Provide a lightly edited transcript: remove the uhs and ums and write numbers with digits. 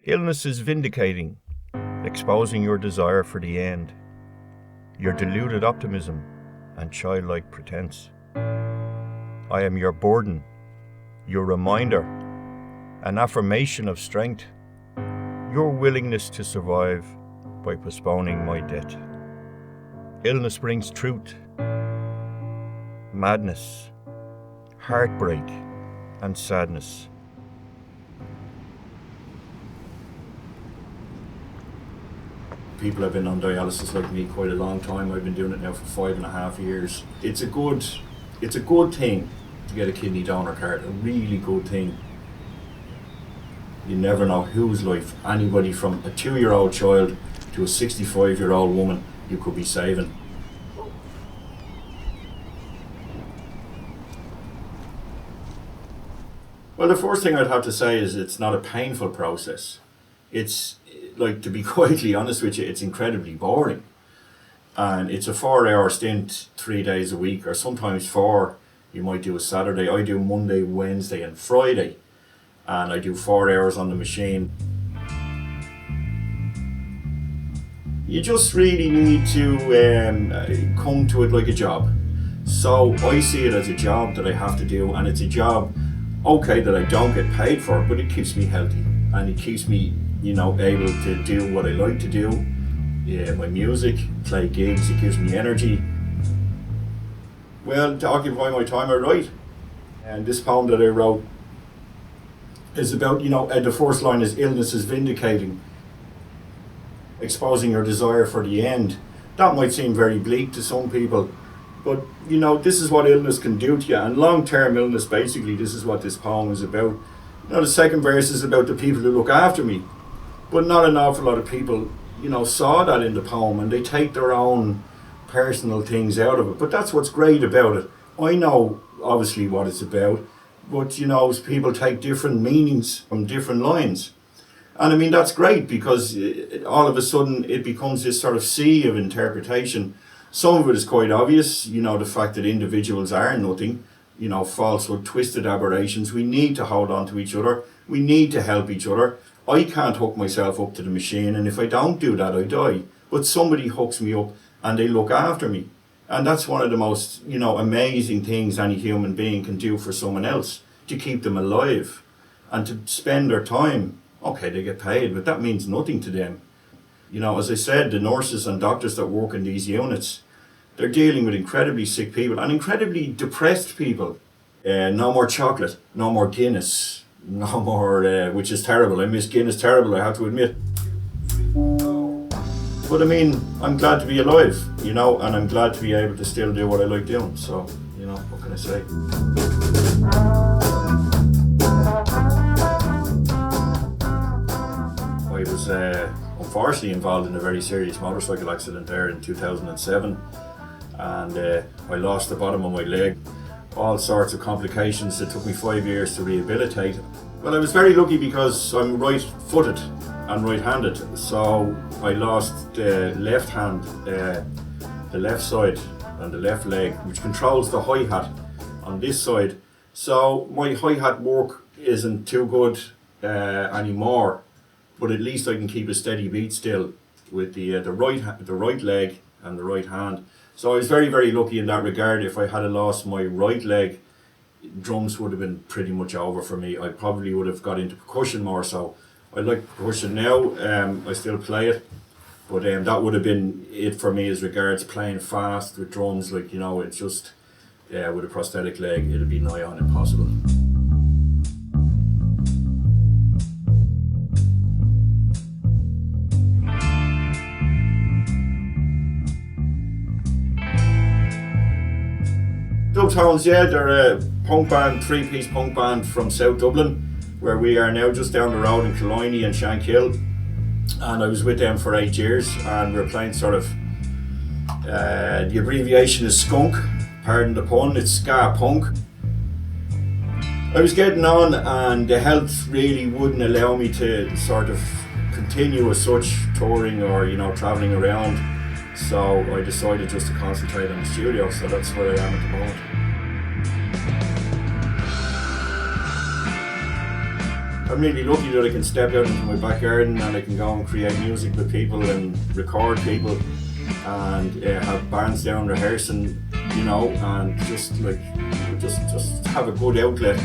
Illness is vindicating, exposing your desire for the end, your deluded optimism and childlike pretense. I am your burden, your reminder, an affirmation of strength, your willingness to survive by postponing my death. Illness brings truth, madness, heartbreak, and sadness. People have been on dialysis like me quite a long time. I've been doing it now for 5.5 years. It's a good thing to get a kidney donor card, a really good thing. You never know whose life, anybody from a 2-year-old child to a 65-year-old woman, you could be saving. Well, the first thing I'd have to say is it's not a painful process. It's, like, to be quietly honest with you, it's incredibly boring. And it's a 4-hour stint, 3 days a week, or sometimes 4. You might do a Saturday. I do Monday, Wednesday and Friday. And I do 4 hours on the machine. You just really need to come to it like a job. So I see it as a job that I have to do, and it's a job, okay, that I don't get paid for, but it keeps me healthy and it keeps me, able to do what I like to do. Yeah, my music, play gigs, it gives me energy. Well, to occupy my time, I write. And this poem that I wrote is about, the first line is illness is vindicating, exposing your desire for the end. That might seem very bleak to some people, but this is what illness can do to you, and long-term illness, basically, this is what this poem is about. The second verse is about the people who look after me, but not an awful lot of people, saw that in the poem, and they take their own personal things out of it. But that's what's great about it. I know, obviously, what it's about, but, people take different meanings from different lines. And I mean, that's great, because all of a sudden it becomes this sort of sea of interpretation. Some of it is quite obvious, the fact that individuals are nothing, falsehood, twisted aberrations. We need to hold on to each other. We need to help each other. I can't hook myself up to the machine, and if I don't do that, I die. But somebody hooks me up and they look after me. And that's one of the most, amazing things any human being can do for someone else, to keep them alive and to spend their time. Okay, they get paid, but that means nothing to them. As I said, the nurses and doctors that work in these units, they're dealing with incredibly sick people and incredibly depressed people. No more chocolate, no more Guinness, no more, which is terrible. I miss Guinness terrible, I have to admit. But I mean, I'm glad to be alive, and I'm glad to be able to still do what I like doing. So, what can I say? I was unfortunately involved in a very serious motorcycle accident there in 2007, and I lost the bottom of my leg. All sorts of complications. It took me 5 years to rehabilitate. Well, I was very lucky because I'm right-footed and right-handed, so I lost the left hand, the left side and the left leg, which controls the hi-hat on this side. So my hi-hat work isn't too good anymore, but at least I can keep a steady beat still with the right leg and the right hand. So I was very, very lucky in that regard. If I had lost my right leg, drums would have been pretty much over for me. I probably would have got into percussion more so. I like percussion now, I still play it, but that would have been it for me as regards playing fast with drums. Like, it's just, with a prosthetic leg, it'd be nigh on impossible. Dubtones, yeah, they're a punk band, 3-piece punk band from South Dublin, where we are now, just down the road in Killiney and Shankill. And I was with them for 8 years, and we were playing sort of, the abbreviation is skunk, pardon the pun, it's ska punk. I was getting on, and the health really wouldn't allow me to sort of continue as such, touring or, travelling around. So I decided just to concentrate on the studio, so that's where I am at the moment. I'm really lucky that I can step out into my back garden and I can go and create music with people and record people and have bands down rehearsing, you know, and just have a good outlet.